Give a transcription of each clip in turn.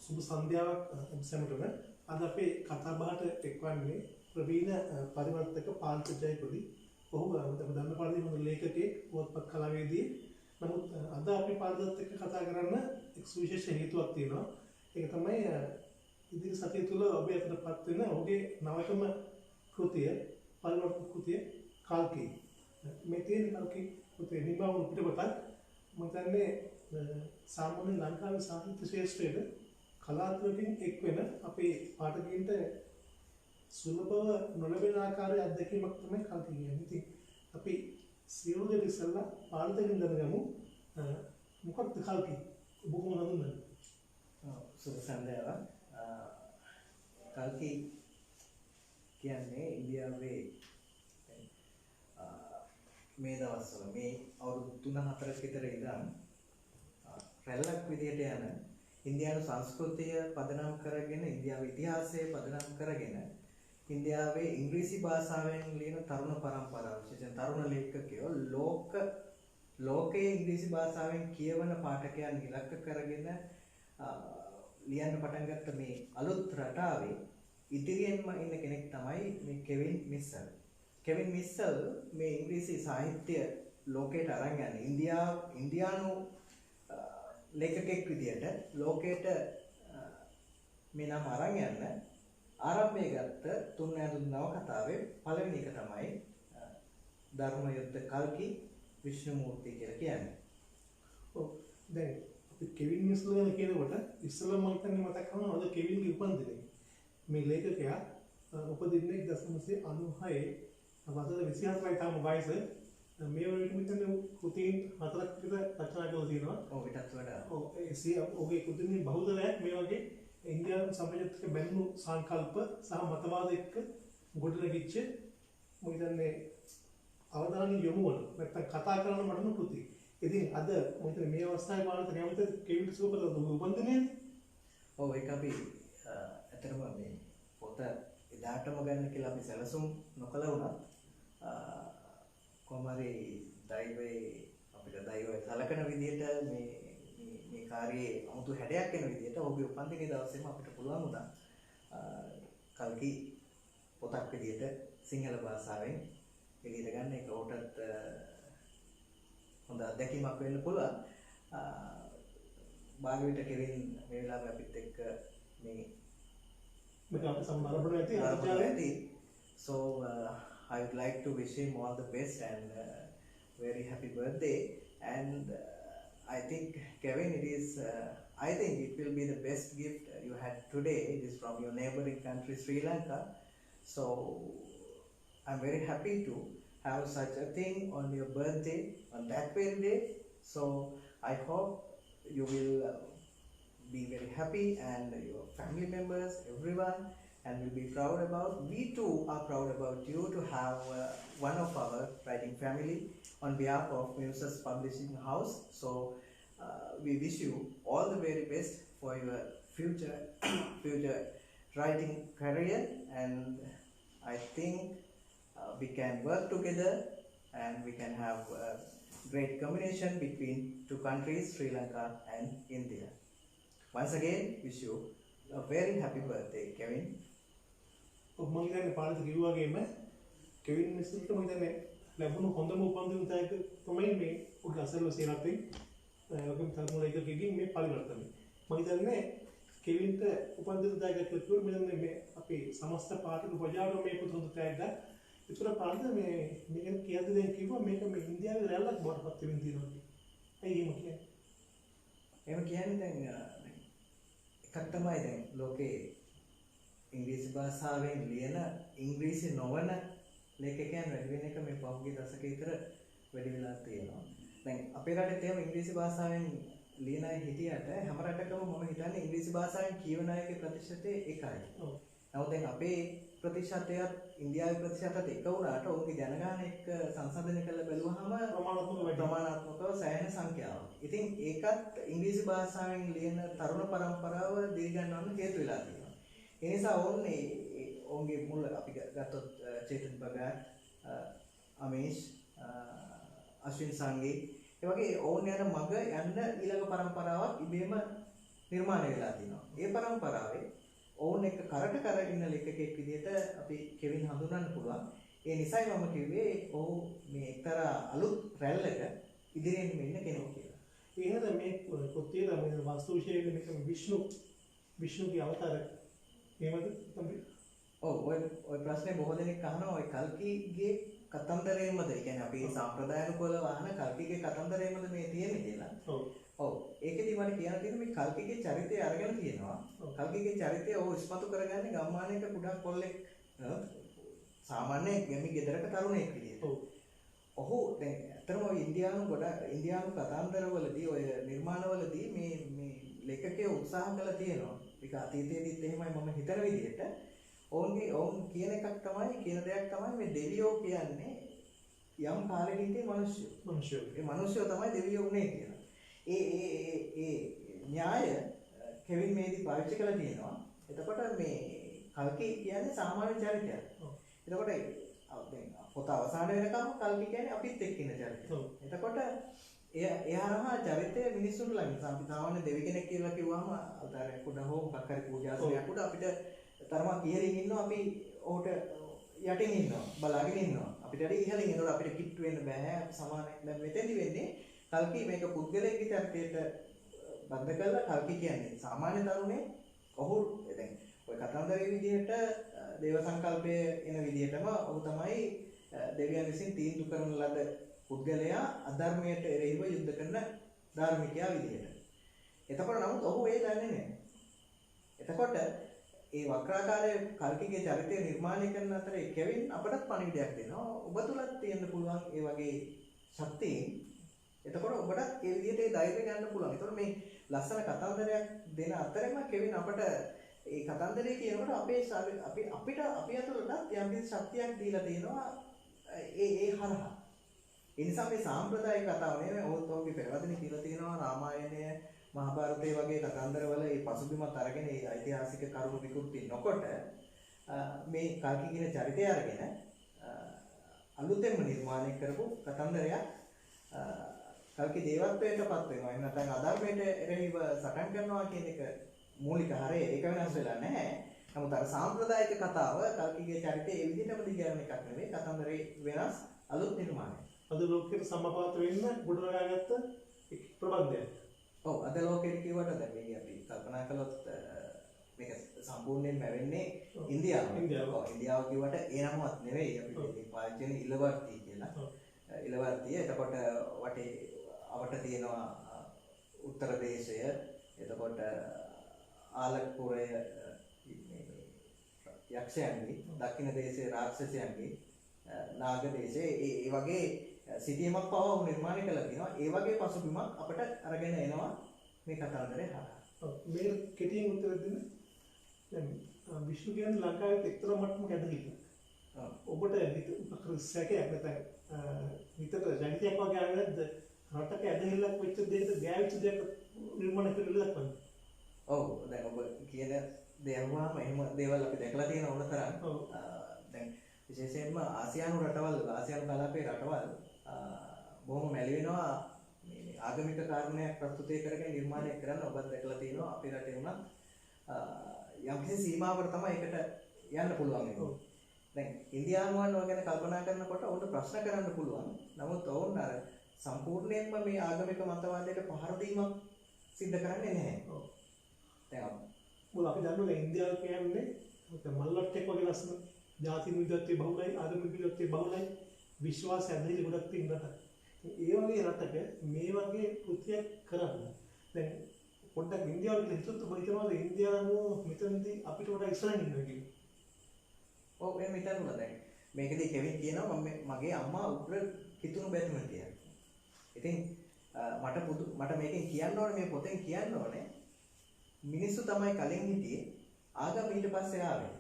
සුබ සන්ධ්‍යාවක් සැමටම අද අපේ කතා බහට එක්වන්නේ ප්‍රවීණ පරිවර්තක පාන්ත ජයපති. ඔහු දන්න පරිදි හොඳ ලේඛකයෙක්, පුවත්පත් කලාවේදී. නමුත් අද අපි පාන්තත් එක්ක කතා කරන්න එක් සුවිශේෂ හේතුවක් තියෙනවා. ඒක තමයි ඉදිරි සතිය තුළ ඔබේ අතටපත් වෙන ඔහුගේ නවතම කෘතිය, පරිවර්තක කෘතිය කල්කි. මේ තියෙන කල්කි කෘතිය නිබවුණු පිටපතක්. මම හිතන්නේ සාමාන්‍ය ලංකාවේ සාහිත්‍ය ශාස්ත්‍රයේ කලාත්මකින් එක් වෙන අපේ පාඨකයන්ට සුලභව නොලැබෙන ආකාරයේ අත්දැකීමක් තමයි කල්කි කියන්නේ. ඉතින් අපි සියලු දෙනා ඉස්සෙල්ලා පාඨකයන් දැනගමු මොකක්ද කල්කි? ඔබ කොහොමද හඳුන්වන්නේ? සුබ සන්ධ්‍යාවක්. කල්කි කියන්නේ ඉන්දියාවේ මේ දවස්වල මේ අවුරුදු 3-4ක විතර ඉඳන් රැල්ලක් විදියට යන ඉන්දියානු සංස්කෘතිය පදනම් කරගෙන, ඉන්දියාවේ ඉතිහාසය පදනම් කරගෙන, ඉන්දියාවේ ඉංග්‍රීසි භාෂාවෙන් ලියන තරුණ පරම්පරාව, විශේෂයෙන් තරුණ ලේඛකයෝ ලෝකයේ ඉංග්‍රීසි භාෂාවෙන් කියවන පාඨකයන් ඉලක්ක කරගෙන ලියන්න පටන් ගත්ත මේ අලුත් රටාවේ ඉදිරියෙන්ම ඉන්න කෙනෙක් තමයි මේ කෙවින් මිස්සල්. කෙවින් මිස්සල් මේ ඉංග්‍රීසි සාහිත්‍ය ලෝකයට අරන් යන්නේ ඉන්දියානු ලේඛකෙක් විදියට ලෝකයට මේ නම අරන් යන්න ආරම්භය ගත්ත තුන්වැනි නවකතාවේ පළවෙනි එක තමයි ධර්ම යුද්ධ කල්කි විෂ්ණුමූර්ති කියලා කියන්නේ. ඔව් දැන් අපි කෙවින් මිස්සල් ගැන කියනකොට ඉස්සෙල්ලාම මම හිතන්නේ මතක් කරනවා අද කෙවින්ගේ උපන්දිනය. මේ ලේඛකයා උපදින්නේ 1996 වසර 24යි තාම වයස. මේ වලට මෙතන කෘතීන් 4ක් විතර රචනා කරලා තියෙනවා. ඔව් ඊටත් වඩා. ඔව් ඔහුගේ කෘතීන් බහුතරයක් මේ වගේ ඉන්දියානු සමාජයත් එක්ක බැඳුණු සංකල්ප සහ මතවාද එක්ක ගොඩනැගිච්ච මම හිතන්නේ අවධානය යොමු වන නැත්නම් කතා කරන මටම කෘති. ඉතින් අද මම හිතන්නේ මේ අවස්ථාවේ බලන්න කැමති කෙවින් සුපර් උපන්දිනේ. ඔව් ඒක අපි ඇත්තටම මේ පොත එදාටම ගන්න කියලා අපි සැලසුම් නොකළ වුණත් කොහොමරි දෛවයේ අපිට දෛවය සලකන විදිහට මේ කාර්යයේ 아무තු හැඩයක් වෙන විදිහට ඔහුගේ උපන්දිනේ දවසේම අපිට පුළුවන් වුණා කල්කි පොතක් විදිහට සිංහල භාෂාවෙන් එළියට ගන්න. ඒක ඔහුටත් හොඳ අත්දැකීමක් වෙන්න පුළුවන්. භාගවිත කෙවින් මේ වෙලාවේ අපිත් එක්ක මේ අපේ සම්මානපුරේ ඇති. So I would like to wish him all the best and very happy birthday. And I think Kevin, I think it will be the best gift you had today. It is from your neighboring country Sri Lanka. So I'm very happy to have such a thing on your birthday, on that very day. So I hope you will be very happy, and your family members, everyone, and will be proud about. We too are proud about you to have one of our writing family on behalf of Muses Publishing House. So we wish you all the very best for your future writing career, and I think we can work together and we can have a great combination between two countries, Sri Lanka and India. Once again, wish you a very happy birthday, Kevin. මම හිතන්නේ පාඩක කිව්වාගේම Kevin මිස්සල්ට මම හිතන්නේ ලැබුණු හොඳම උපන්දින තෑග්ග තමයි මේ ඔහුගේ අසල්වැසිය රටේ ඔකම තරුණ ලේඛකයෙක්ගෙන් මේ පරිවර්තනය. මම හිතන්නේ කෙවින්ට උපන්දින තෑග්ගක් ලැබුණොත් මෙන්න මේ අපේ සමස්ත පාඨක ප්‍රජාවට මේ පුදුම තෑග්ගක්. ඒතර පාඩක මේ මේක කියද්දි දැන් කිව්වා මේක මේ ඉන්දියාවේ රැල්ලක් බවට පත් වෙමින් තියෙනවා. ඇයි එහෙම කියන්නේ? එහෙම කියන්නේ දැන් එකක් තමයි දැන් ලෝකේ ඉංග්‍රීසි භාෂාවෙන් ලියන ඉංග්‍රීසි නොවන ලේඛකයන් වැඩි වෙන එක මේ පහුගිය දශකයේ විතර වැඩි වෙලා තියෙනවා. දැන් අපේ රටේ තේම ඉංග්‍රීසි භාෂාවෙන් ලියන අය හිටියට හැම රටකම මම හිතන්නේ ඉංග්‍රීසි භාෂාවෙන් කියවන අයගේ ප්‍රතිශතය එකයි. ඔව්. නමුත් දැන් අපේ ප්‍රතිශතයත් ඉන්දියාවේ ප්‍රතිශතයත් එක වුණාට ඔවුන්ගේ ජනගහනය එක්ක සංසන්දනය කරලා බැලුවහම ප්‍රමාණාත්මකව සෑහෙන සංඛ්‍යාවක්. ඉතින් ඒකත් ඉංග්‍රීසි භාෂාවෙන් ලියන තරුණ පරම්පරාව දිරිගන්වන්න හේතු වෙලා තියෙනවා. ඒ නිසා ඔවුන්ගේ මුල් අපි ගත්තොත් චේතන් බගාත්, අමේෂ්, අශ්වින් සංගේ, ඒ වගේ ඔවුන් යන මග යන්න ඊළඟ පරම්පරාවක් ඉබේම නිර්මාණය වෙලා තියෙනවා. ඒ පරම්පරාවේ ඕන් එක කරට කර ඉන්න ලේඛකයෙක් විදිහට අපි කෙවින් හඳුනන්න පුළුවන්. ඒ නිසයි මම කිව්වේ ඔහු මේ එක්තරා අලුත් රැල්ලක ඉදිරියෙන් ඉන්න කෙනෙක් කියලා. එහෙනම් මේ කෘතියේ තමයි වස්තු විශේෂයෙන් මේක විෂ්ණුගේ අවතාරය. එහෙමද තමයි? ඔව් ඔය ප්‍රශ්නේ බොහෝ දෙනෙක් අහනවා ඔය කල්කිගේ කතන්දරේමද? ඒ කියන්නේ අපි සම්ප්‍රදායනුකූලව අහන කල්කිගේ කතන්දරේමද මේ තියෙන්නේ කියලා. ඔව් ඒකෙදි මට කියන්න තියෙන්නේ මේ කල්කිගේ චරිතය අරගෙන තියෙනවා. කල්කිගේ චරිතය ඔහු ඉස්මතු කරගන්නේ ගම්මානයක කුඩා කොල්ලෙක් සාමාන්‍ය ගැමි ගෙදරක තරුණයෙක් විදියට. ඔහු දැන් අතරම ඔය ඉන්දියානු කතන්දරවලදී ඔය නිර්මාණවලදී මේ ලේඛකයා උත්සාහ කළා තියෙනවා. ඒක අතීතයේදීත් එහෙමයි මම හිතන විදිහට. ඔවුන් කියන එකක් තමයි කියන දෙයක් තමයි මේ දෙවියෝ කියන්නේ යම් කාලෙක හිටිය මිනිස්සු. ඒ මිනිස්සු තමයි දෙවියෝ උනේ කියලා. ඒ න්‍යාය කෙවින් මේදී පාවිච්චි කරලා තියෙනවා. එතකොට මේ කල්කි කියන්නේ සාමාන්‍ය චරිතයක්. එතකොට දැන් පොත අවසාන වෙනකම් කල්කි කියන්නේ අපිත් එක්ක ඉන්න චරිතය. එතකොට එයාම චරිතය මිනිස්සුන්ට ළඟ සාමාන්‍ය දෙවි කෙනෙක් කියලා කිව්වම අල්තාරයක් උඩ හෝ මොකක් හරි පූජාසනයක් උඩ අපිට තරමක් ඉහළින් ඉන්නවා අපි ඔහුට යටින් ඉන්නවා බලාගෙන ඉන්නවා අපිට හරි ඉහළින් එනකොට අපිට කිට්ටු වෙන්න බෑ සමානයි දැන් මෙතෙන්දි වෙන්නේ කල්කි මේක පුද්ගලයෙක්ගේ චරිතයට බද්ධ කරලා කල්කි කියන්නේ සාමාන්‍ය තරුණේ ඔහු දැන් ඔය කතන්දරයේ විදිහට දේව සංකල්පය එන විදිහටම ඔහු තමයි දෙවියන් විසින් තීන්දුව කරන ලද පුද්ගලයා අධර්මයට එරෙහිව යුද්ධ කරන ධාර්මිකයා විදිහට. එතකොට නමුත් ඔහු ඒ දන්නේ නැහැ. එතකොට ඒ වක්‍රාකාරයේ කල්කිගේ චරිතය නිර්මාණය කරන අතරේ කෙවින් අපටත් පණිවිඩයක් දෙනවා. ඔබ තුලත් තියෙන්න පුළුවන් ඒ වගේ ශක්තිය. එතකොට ඔබටත් ඒ විදිහට ඒ ධෛර්යය ගන්න පුළුවන්. එතකොට මේ ලස්සන කතන්දරයක් දෙන අතරෙම කෙවින් අපට ඒ කතන්දරේ කියනකොට අපිට අපි අතුලටත් යම් කිසි ශක්තියක් දීලා තියෙනවා ඒ හරහා. ඒ නිසා මේ සාම්ප්‍රදායික කතාව නෙවෙයි ඔහුගේ පෙරවදනේ කියලා තියෙනවා රාමායනය මහාභාරතය වගේ කතන්දරවල ඒ පසුබිමත් අරගෙන ඒ ඓතිහාසික කරුණු විකෘති නොකොට මේ කල්කි කියන චරිතය අරගෙන අලුතෙන්ම නිර්මාණය කරපු කතන්දරයක් කල්කි දේවත්වයට පත් වෙනවා. එහෙම නැත්නම් අධර්මයට එරෙහිව සටන් කරනවා කියන එක මූලික හරය ඒක වෙනස් වෙලා නැහැ. නමුත් අර සාම්ප්‍රදායික කතාව කල්කිගේ චරිතය ඒ විදිහටම දිගරන එකක් නෙවෙයි. කතන්දරේ වෙනස් අලුත් නිර්මාණයක්. අද ලෝකෙට සම්පාත වෙන්න ගොඩනගාගත්ත ප්‍රබන්ධයක්. ඔව් අද ලෝකෙට කිව්වට දැන් මේක අපි කල්පනා කළොත් මේක සම්පූර්ණයෙන්ම වෙන්නේ ඉන්දියාව. ඔව් ඉන්දියාව කිව්වට ඒ නමවත් නෙවෙයි අපි මේ පාවිච්චි කරන ඉලවර්ති කියලා. ඉලවර්තිය එතකොට වටේ අපට තියෙනවා උත්තර දේශය එතකොට ආලක්පුරය යක්ෂයන්ගේ දක්ෂිණ දේශයේ රාක්ෂසයන්ගේ නාග දේශයේ ඒ වගේ සිටියමක් පවා නිර්මාණය කළා තියෙනවා. ඒ වගේ පසුබිමක් අපට අරගෙන එනවා මේ කතන්දරේ හරහා. මේ කෙටියෙන් උත්තර දෙන්න. දැන් විශ්ණු කියන්නේ ලංකාවේ එක්තරා මට්ටමක ඇදහිල්ල. ඔබට සැකයක් නැත්නම් විතර ජනිතයක් වගේ ආවද රටක ඇදහිල්ලක් වෙච්ච දෙයක ගෑවිච්ච දෙයක නිර්මාණය කරලා දක්වන්න. ඔව් දැන් ඔබ කියන දේවවාම එහෙම දේවල් අපි දැකලා තියෙන ඕන තරම්. දැන් විශේෂයෙන්ම ආසියානු ආසියානු කලාපයේ රටවල් බොහොම මැලි වෙනවා මේ ආගමික කාරණයක් ප්‍රස්තුතය කරගෙන නිර්මාණය කරන්න ඔබත් දැකලා තියෙනවා අපේ රටේ උනත් යම්කිසි සීමාවකට තමයි ඒකට යන්න පුළුවන් ඒක. දැන් ඉන්දියානුවන් ගැන කල්පනා කරනකොට ඔවුන්ට ප්‍රශ්න කරන්න පුළුවන්. නමුත් ඔවුන් අර සම්පූර්ණයෙන්ම මේ ආගමික මතවාදයට පහර දීමක් සිද්ධ කරන්නේ නැහැ. දැන් මොකද අපි දන්නවා ඉන්දියාව කියන්නේ මල්ලට්ටෙක් වගේ ලස්සන ජාති විවිධත්වයේ බහුලයි ආගමික විවිධත්වයේ බහුලයි විශ්වාස ඇදහිලි ගොඩක් තියෙන රටක්. ඒ වගේ රටක මේ වගේ කෘත්‍යයක් කරන්න. දැන් පොඩ්ඩක් ඉන්දියාව කියලා හිතුවොත් ඔබ හිතනවාද ඉන්දියානෝ මෙතනදී අපිට වඩා ඉස්සරහින් ඉන්නවා කියලා? ඔව් එහෙම හිතනවා දැන්. මේකදී කෙවින් කියනවා මගේ අම්මා උග්‍ර කිතුණු බැතිමතියක්. ඉතින් මට මේකෙන් කියන්න ඕනේ මේ පොතෙන් කියන්න ඕනේ මිනිස්සු තමයි කලින් හිටියේ ආගම ඊට පස්සේ ආවේ.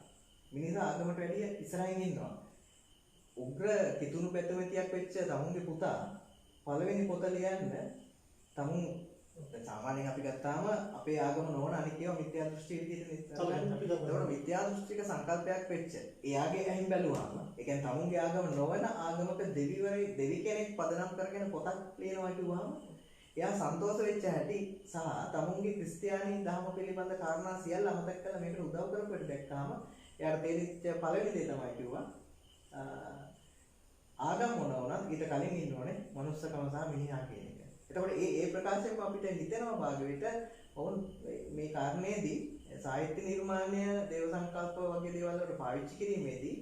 මිනිසා ආගමට වැඩිය ඉස්සරහින් ඉන්නවා. උග්‍ර කිතුණු බැතිමතියක් වෙච්ච තමුන්ගේ පුතා පළවෙනි පොත ලියන්න තමුන් සාමාන්‍යයෙන් අපි ගත්තාම අපේ ආගම නොවන අනික් ඒවා මිත්‍යා දෘෂ්ටි විදිහට ඒතකොට මිත්‍යා දෘෂ්ටික සංකල්පයක් වෙච්ච එයාගේ ඇහින් බැලුවාම ඒ කියන්නේ තමුන්ගේ ආගම නොවන ආගමක දෙවි කෙනෙක් පදනම් කරගෙන පොතක් ලියනවා කිව්වහම එයා සන්තෝෂ වෙච්ච හැටි සහ තමුන්ගේ ක්‍රිස්තියානි ධර්ම පිළිබඳ කාරණා සියල්ල අමතක කරලා මේකට උදව් කරපුවට දැක්කාම එයාට තේරිච්ච පළවෙනි දේ තමයි කිව්වා ආගම් මොන වුණත් ඊට කලින් ඉන්න ඕනේ මනුස්සකම සහ මිනිහා කියන එක. එතකොට ඒ ප්‍රකාශයෙන් අපිට හිතෙනවා භාගවිත ඔවුන් මේ කාරණේදී සාහිත්‍ය නිර්මාණය දේව සංකල්ප වගේ දේවල් වලට පාවිච්චි කිරීමේදී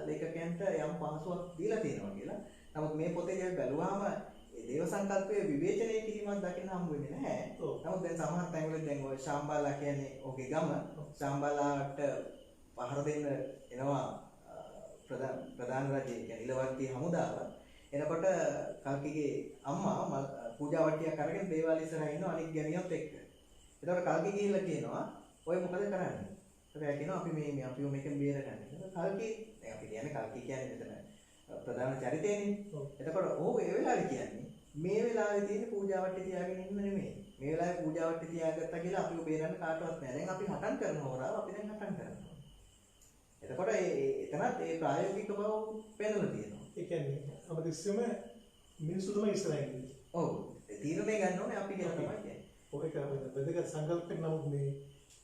ලේඛකයන්ට යම් පහසුවක් දීලා තියෙනවා කියලා. නමුත් මේ පොතේ බැලුවාම ඒ දේව සංකල්පයේ විවේචනය කිරීමක් දකින්න හම්බ වෙන්නේ නැහැ. නමුත් දැන් සමහර තැන්වල දැන් ඔය ශාම්බාලා කියන්නේ ඔහුගේ ගම ශාම්බාලාට පහර දෙන්න එනවා ප්‍රධාන රජයේ කියන්නේ ඉලවන්ති හමුදාව. එනකොට කල්කිගේ අම්මා පූජා වට්ටියක් අරගෙන දේවාල ඉස්සරහා ඉන්න අනික් ගැමියොත් එක්ක. එතකොට කල්කි ගිහිල්ලා කියනවා ඔය මොකද කරන්නේ? එතකොට කියනවා අපිව මේකෙන් බේරගන්න. කල්කි දැන් අපි කියන්නේ කල්කි කියන්නේ මෙතන ප්‍රධාන චරිතයනේ. එතකොට ඕ ඒ වෙලාවේ කියන්නේ මේ වෙලාවේ තියෙන පූජා වට්ටිය තියාගෙන ඉන්න නෙමෙයි. මේ වෙලාවේ පූජා වට්ටිය තියාගත්තා කියලා අපිව බේරන්න කාටවත් නෑ. දැන් අපි හටන් කරන හොරාව අපි දැන් හටන් කරනවා. එතකොට එතනත් ඒ ප්‍රායෝගික බව පෙන්වලා තියෙනවා. ඒ කියන්නේ අපිස්සෙම මිනිස්සු තමයි ඉස්සරහින් ඉන්නේ. ඔව්. තීරණය ගන්න ඕනේ අපි කියලා තමයි කියන්නේ. ඔය කරන්නේ වැදගත් සංකල්පයක් නමුත්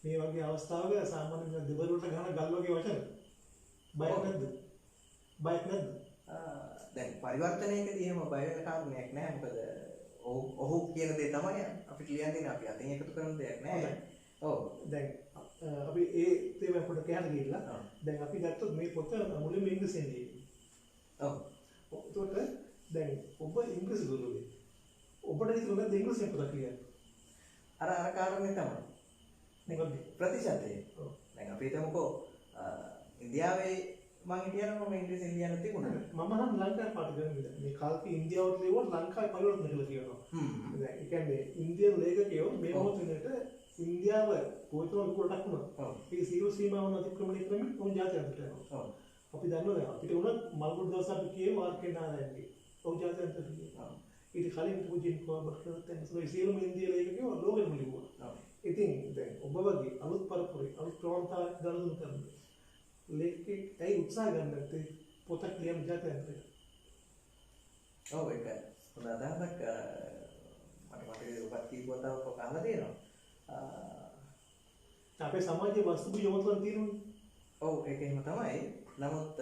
මේ වගේ අවස්ථාවක සාමාන්‍යයෙන් දෙවරුන්ට ගන්න ගල් වගේ වචන බයක් නැද්ද? බයක් නැද්ද? දැන් පරිවර්තනයකදී එහෙම බය වෙන කාරණයක් නැහැ. මොකද ඔහු කියන දේ තමයි අපිට ලියන්න දෙන්නේ. අපි අතින් එකතු කරන දෙයක් නැහැ. ඔව්. දැන් අපි ඒ තේම පොඩ්ඩක් කියන්න ගිහිල්ලා දැන් අපි ගත්තොත් මේ පොත මුලින්ම ඉංග්‍රීසියෙන් ලියන්නේ. ඔව්. ඒකට දැන් ඔබ ඉංග්‍රීසි ගුරුවරයෙක්. ඔබට ඉතින් ඉංග්‍රීසියෙන් පොත ලියන්න. අර කාරණේ තමයි. මේක ප්‍රතිශතය. ඔව්. දැන් අපි හිතමුකෝ ඉන්දියාවේ මම හිතනවා මම ඉංග්‍රීසියෙන් ලියන්න තිබුණා. මම නම් ලංකාවේ පාට ගන්න මේ කල්පි ඉන්දියාවට ලියුවොත් ලංකාවේ පරිවර්තන කියලා කියනවා. දැන් ඒ කියන්නේ ඉන්දියන් ලේඛකයෝ මේ මොහොතේට ඉන්දියාව කොයිතරම් දුරටක් වුණා. ඒ සියලු සීමාවන් අතික්‍රමණය කරමින් උන් ජාත්‍යන්තයට යනවා. අපි දන්නවා අපිට උනත් මල්ගුඩ දවස් අපි කියේ මාර්කේ නාදන්නේ. ඔව් ජාත්‍යන්තයට ගියා. ඊට කලින් පූජින් කොබර් කරත් ඒ සියලුම ඉන්දිය ලේඛකයෝ ලෝකෙම ලියුවා. ඉතින් දැන් ඔබ වගේ අලුත් පරපුරේ අලුත් ප්‍රවණතාවක් ගණන් කරන ලේඛකෙක් ඇයි උත්සාහ ගන්න නැත්තේ පොතක් ලියන්න ජාත්‍යන්තයට? ඔව් ඒක හොඳ අදහසක්. මට මතකයි ඔබත් කීපවතාවක් ඔක අහලා තියෙනවා. අපේ සමාජයේ වස්තු බියවතුන් තියෙනවනේ. ඔව් ඒක එහෙම තමයි. නමුත්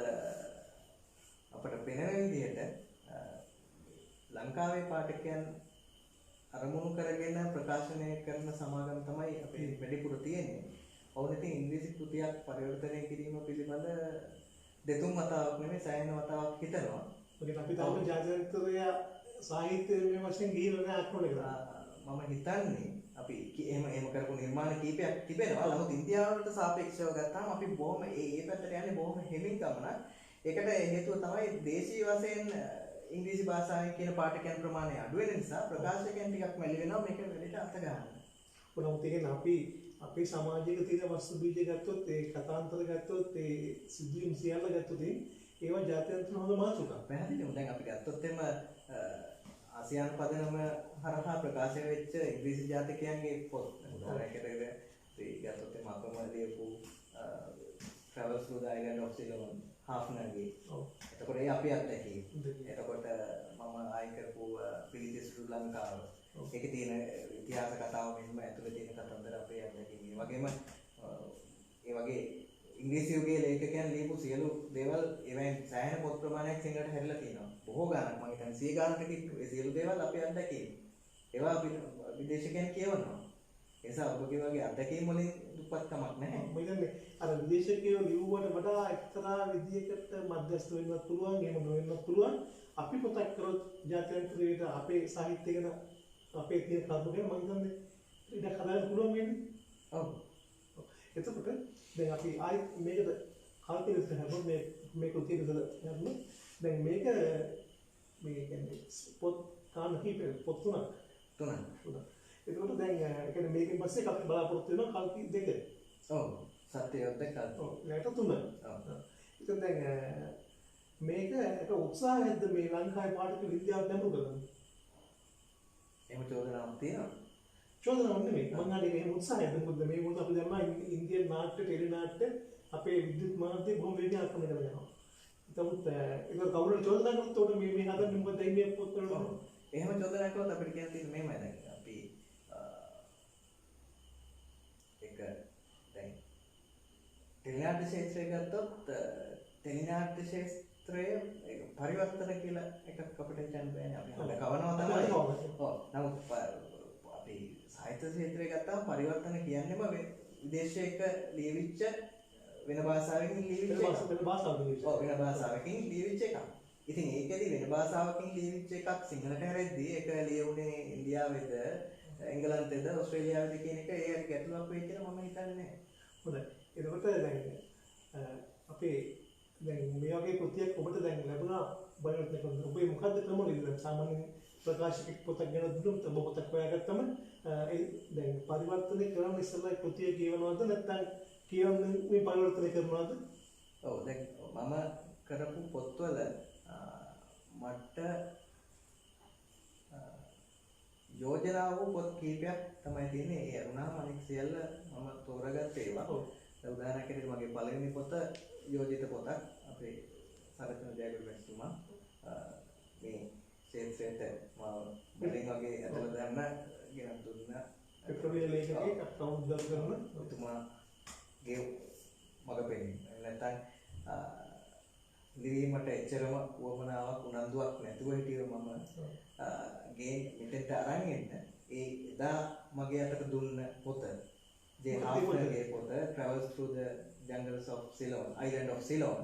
අපිට පෙනෙන විදිහට ලංකාවේ පාඨකයන් අරමුණු කරගෙන ප්‍රකාශනය කරන සමාගම් තමයි අපේ වැඩිපුර තියෙන්නේ. ඔවුන් ඉතින් ඉංග්‍රීසි කෘතියක් පරිවර්තනය කිරීම පිළිබඳ දෙතුන් වතාවක් නෙමෙයි සෑහෙන වතාවක් හිතනවා. මොකද අපි තාම ජාත්‍යන්තරය සාහිත්‍යයේ වශයෙන් ගිහිල්ලා නැහැ අක්‍රමණය කරා. මම හිතන්නේ අපි එහෙම කරපු නිර්මාණ කීපයක් තිබෙනවා. නමුත් ඉන්දියාවට සාපේක්ෂව ගත්තාම අපි බොහොම ඒ පැත්තට යන්නේ බොහොම හිමින් ගමනක්. ඒකට හේතුව තමයි දේශීය වශයෙන් ඉංග්‍රීසි භාෂාවෙන් කියන පාඨකයන් ප්‍රමාණය අඩු වෙන නිසා ප්‍රකාශකයන් ටිකක් මැලි වෙනවා මේක වෙලට අත ගන්න. උනත් ඒක අපේ සමාජයක තියෙන වස්තු බීජ ගත්තොත් ඒ කතාන්තර ගත්තොත් ඒ සිද්ධීන් සියල්ල ගත්තොත් ඒවා ජාත්‍යන්තර හොඳ මාතෘකා. පැහැදිලිවම දැන් අපි ගත්තොත් එම ආසියානු පදනම හරහා ප්‍රකාශ වෙච්ච ඉංග්‍රීසි ජාතිකයන්ගේ පොත් උදාහරණයකට අපි ගත්තොත් එම අපම ලියපු Travels through the Island of Ceylon හාෆ්නර්ගේ. ඔව්. එතකොට ඒ අපි අත්දැකීම්. එතකොට මම ආයි කරපු පිළිදෙස් ශ්‍රී ලංකාව. ඒකේ තියෙන ඉතිහාස කතාව මෙන්න ඇතුලේ තියෙන කතන්දර අපේ අත්දැකීම්. ඒ වගේම ඒ වගේ ඉංග්‍රීසි යුගයේ ලේඛකයන් ලියපු සියලු දේවල් ඒවෙන් සෑහෙන පොත් ප්‍රමාණයක් සිංහලට හැරිලා තියෙනවා. බොහෝ ගාණක් මම හිතන්නේ 100 ගාණකට කිට්ටු. ඒ සියලු දේවල් අපේ අත්දැකීම්. ඒවා විදේශිකයන් කියවනවා. ඒ නිසා ඔබගේ වගේ අත්දැකීම් වලින් දුප්පත්කමක් නැහැ. මම හිතන්නේ අර විදේශිකයෝ ලියුවට වඩා එක්තරා විදියකට මධ්‍යස්ථ වෙන්නත් පුළුවන්, එහෙම නොවෙන්නත් පුළුවන්. අපි පොතක් කරොත් ජාත්‍යන්තරයට අපේ සාහිත්‍ය ගැන අපේ තියෙන කරුණු ගැන මම හිතන්නේ ඉඩ හදාගන්න පුළුවන් වෙන්නේ. ඔව්. එතකොට දැන් අපි ආයි මේකට කල්පිත කරනවා මේ කෘතිය විතර යන්න. දැන් මේක මේ කියන්නේ පොත් කාණ කීපයක් පොත් තුනක්. එතකොට දැන් ඒ කියන්නේ මේකෙන් පස්සේ අපි බලාපොරොත්තු වෙනවා කල්පි දෙක. ඔව්. සත්‍යවත් දෙකක්. ඔව්. ඊට තුන. ඔව්. ඉතින් දැන් මේක එක උත්සාහයක්ද මේ ලංකාවේ පාඨක විද්‍යාව නැඹුරු කරන්නේ? එහෙම චෝදනාවක් තියෙනවා. චෝදනාවක් නෙමෙයි. මම හරි එහෙම උත්සාහයක්ද මොකද මේ මොකද අපි දන්නවා ඉන්දියන් නාට්‍ය ටෙලි නාට්‍ය අපේ විද්‍යුත් මාධ්‍ය බොහොම වේගයෙන් ආක්‍රමණය කරගෙන යනවා. නමුත් ඒක කවුරුත් චෝදනා කරනකොට මේ හදන්නේ මොකද මේ පොත් වල එහෙම චෝදනා කළොත් අපිට කියන්න තියෙන්නේ මේමය දැන් අපි එක දැන් ටෙලිනාට්‍ය ක්ෂේත්‍රය ගත්තොත් ටෙලිනාට්‍ය ක්ෂේත්‍රය ඒක පරිවර්තන කියලා එකක් අපිට හිතන්න බෑනේ අපි හොඳ කවනවා තමයි. ඔව්. නමුත් අපි සාහිත්‍ය ක්ෂේත්‍රය ගත්තාම පරිවර්තන කියන්නේම විදේශයක ලියවිච්ච වෙන භාෂාවකින් ලියවිච්ච එකක්. වෙන භාෂාවකින් ලියවිච්ච එකක්. ඉතින් ඒකෙදි වෙන භාෂාවකින් ලියවිච්ච එකක් සිංහලට හැරෙද්දී ඒක ලියුනේ ඉන්දියාවේද එංගලන්තේද ඕස්ට්‍රේලියාවේද කියන එක ඒ ගැටලුවක් වෙයි කියලා මම හිතන්නේ නැහැ. හොඳයි. එතකොට දැන් අපේ දැන් මේ වගේ කෘතියක් ඔබට දැන් ලැබුණා බලවත් නැකන් ඔබේ මොකද්ද ක්‍රමවේද දැන් සාමාන්‍ය ප්‍රකාශක පොතක් ගැන දුන්නොත් ඔබ පොතක් හොයාගත්තම ඒ දැන් පරිවර්තනය කරන ඉස්සෙල්ලා කෘතිය කියවනවද නැත්නම් කියවන්නේ මේ පරිවර්තනය කරනවද? ඔව් දැන් මම කරපු පොත්වල මට යෝජනා වූ පොත් කීපයක් තමයි තියෙන්නේ. ඒ අරුණාම අනෙක් සියල්ල මම තෝරගත්ත ඒවා. දැන් උදාහරණයක් ඇරෙන්න මගේ පළවෙනි පොත යෝජිත පොතක් අපේ සරචන ජයගුරු මැතිතුමා මේ ක්ෂේත්‍රයට මම මුලින් වගේ ඇදලා දාන්න ගෙන දුන්න ප්‍රවීණ ලේඛකයෙක් කවුරුද කරන එතුමාගේ මග පෙන්නීම. නැත්නම් ලිවීමට එච්චරම උවමනාවක් උනන්දුවක් නැතුව හිටියේ මම ගේ මෙතෙන්ට අරන් එන්න ඒ එදා මගේ අතට දුන්න පොත ජේ හාෆ්නර්ගේ පොත Travels Through the Jungles of Ceylon, Island of Ceylon.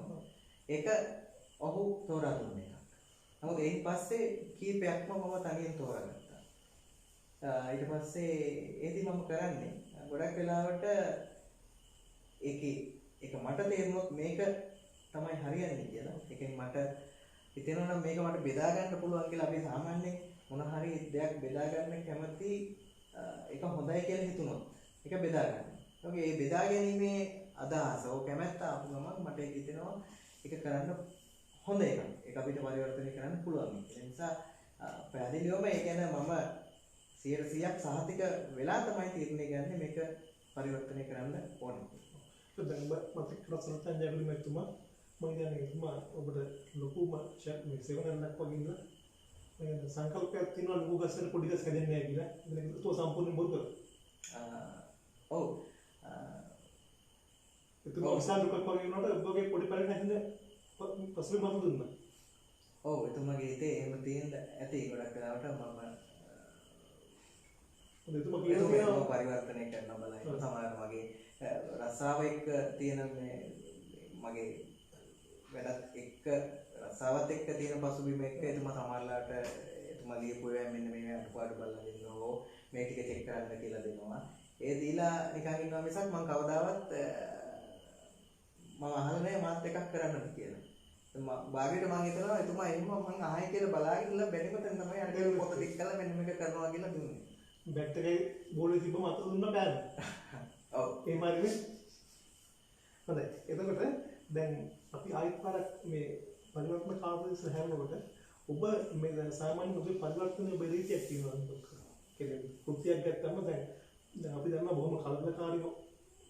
ඒක ඔහු තෝරා දුන්න එකක්. නමුත් ඊට පස්සේ කීපයක්ම මම තනියෙන් තෝරාගත්තා. ඊට පස්සේ ඒදි මම කරන්නේ ගොඩක් වෙලාවට ඒක මට තේරුණොත් මේක තමයි හරියන්නේ කියලා. ඒකෙන් මට හිතෙනවා නම් මේක මට බෙදා ගන්න පුළුවන් කියලා. අපි සාමාන්‍යයෙන් මොන හරි දෙයක් බෙදා ගන්න කැමති ඒක හොඳයි කියලා හිතුනොත් ඒක බෙදා ගන්න. ඒකේ මේ බෙදා ගැනීමේ අදහස ඕක කැමැත්ත ආපු ගමන් මට ඒක හිතෙනවා ඒක කරන්න හොඳ එකක්. ඒක අපිට පරිවර්තනය කරන්න පුළුවන්. ඒ නිසා පැහැදිලිවම ඒ කියන්නේ මම 100%ක් සහතික වෙලා තමයි තීරණය ගන්නේ මේක පරිවර්තනය කරන්න ඕනේ. දැන් මට ප්‍රශ්නත් ජයගුරු මැතිතුමා මම කියන්නේ එතුමා ඔබට ලොකුම මේ සෙවණක් වගේ ඉන්න මම සංකල්පයක් තියෙනවා ලොකු ගස්සට පොඩි ගස් හැදෙන්නේ නැහැ කියලා. ඒක તો සම්පූර්ණ බොරු කරා. ඔව්. එතුමා උසාවියක් වගේ වුණාට ඔබගේ පොඩි පරිණ හැදෙන්නේ පසුබිම මත දුන්නා. ඔව් එතුමාගේ හිතේ එහෙම තියෙන ඇති ගොඩක් වෙලාවට මම එතුමා කියනවා පරිවර්තනය කරන්න බලයි. සමහර මගේ රස්සාව එක්ක තියෙන මේ මගේ වැඩත් එක්ක රස්සාවත් එක්ක තියෙන පසුබිම එක්ක එතුමා සමහරලාට එතුමා ලියපු ඒවා මෙන්න මේ අඩුපාඩු බලලා දෙනවා මේ ටික චෙක් කරන්න කියලා දෙනවා. ඒ දීලා නිකන් ඉන්නවා මිසක් මම කවදාවත් මම අහලා නැහැ මාත් එකක් කරන්නද කියලා. භාගයට මම හිතනවා එතුමා එහෙම මම අහයි කියලා බලාගෙන ඉන්න බැරිමතෙන් තමයි අර පොත ටික කරලා මෙන්න මේක කරනවා කියලා දුන්නේ. බැට් එකේ බෝලේ තිබ්බ මත දුන්න බෑද? ඔව්. ඒ මාර්ගෙ හොඳයි. එතකොට දැන් අපි ආයෙත් පාරක් මේ පරිවර්තන කාර්යය සහැරනකොට ඔබ මේ සාමාන්‍ය ඔබේ පරිවර්තන බෙදීතියක් තියෙනවා නේද? කියන්නේ කෘතියක් ගත්තම දැන් අපි දන්නවා බොහොම කලබලකාරී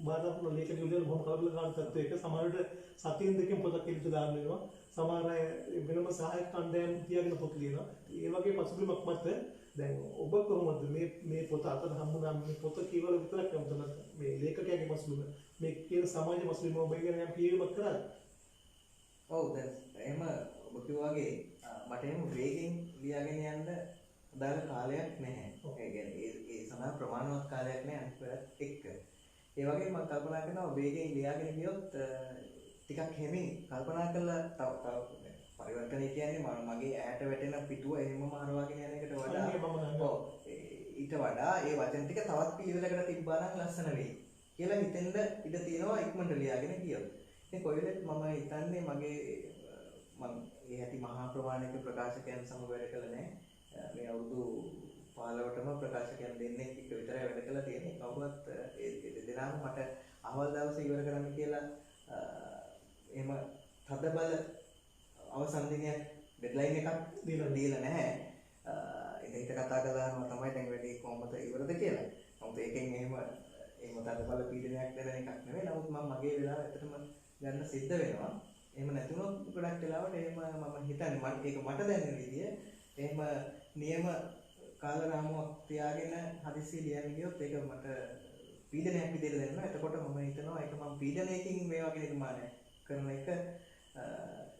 බාධාපුර ලේඛක විදිහට බොහොම කලබලකාරී තත්ත්වයක සමහරවිට සතියෙන් දෙකෙන් පොතක් එළියට දාන්න වෙනවා. සමහර අය වෙනම සහායක කණ්ඩායම් තියාගෙන පොත් ලියනවා. ඒ වගේ පසුබිමක් මත දැන් ඔබ කොහොමද මේ පොත අතට හම්බුනා මේ පොත කියවල විතරක් නමුත් මේ ලේඛකයාගේ පසුබිම මේ කියන සමාජ පසුබිම ඔබ ඉගෙන යම් කියවීමක් කරාද? ඔව් දැන් එහෙම ඔබ කිව්වා වගේ මට එහෙම වේගෙන් ලියාගෙන යන්න අදාළ කාලයක් නැහැ. ඒ කියන්නේ ඒ සමාන ප්‍රමාණවත් කාලයක් නැහැ අනිත් පැත්තත් එක්ක. ඒ වගේම මම කල්පනා කරනවා වේගෙන් ලියාගෙන ගියොත් ටිකක් හැමින් කල්පනා කරලා තව පරිවර්තනය කියන්නේ මගේ ඈට වැටෙන පිටුව එහෙමම හරවාගෙන යන එකට වඩා ඔව් ඊට වඩා ඒ වචන ටික තවත් පිළිවෙලකට තිබ්බා නම් ලස්සන වෙයි කියලා හිතෙන්ද ඉඩ තියෙනවා ඉක්මනට ලියාගෙන ගියොත්. ඉතින් කොයිලෙත් මම හිතන්නේ මගේ මම ඒ ඇති මහා ප්‍රමාණික ප්‍රකාශකයන් සමග වැඩ කළා නෑ. මේ අවුරුදු 15ටම ප්‍රකාශකයන් දෙන්නෙක් එක්ක විතරයි වැඩ කළා තියෙන්නේ. කවුරුත් ඒ දෙදෙනාම මට අවල් දවසේ ඉවර කරන්න කියලා එහෙම තදබල අවසන් දිනයක් ඩෙඩ්ලයින් එකක් දීලා නැහැ. ඉතින් කතා කළාම තමයි දැන් වැඩි කොහොමද ඉවරද කියලා. නමුත් ඒකෙන් එහෙම තදබල පීඩනයක් දෙන එකක් නෙවෙයි. නමුත් මම මගේ වෙලාව ඇත්තටම ගන්න සිද්ධ වෙනවා. එහෙම නැතුනොත් ගොඩක් වෙලාවට එහෙම මම හිතන්නේ ඒක මට දැනෙන විදිය එහෙම නියම කාල රාමුවක් තියාගෙන හදිස්සිය ලියන්න ගියොත් ඒක මට පීඩනයක් විදිහට දැනෙනවා. එතකොට මම හිතනවා ඒක මම පීඩනයකින් මේ වගේ නිර්මාණයක් කරන එක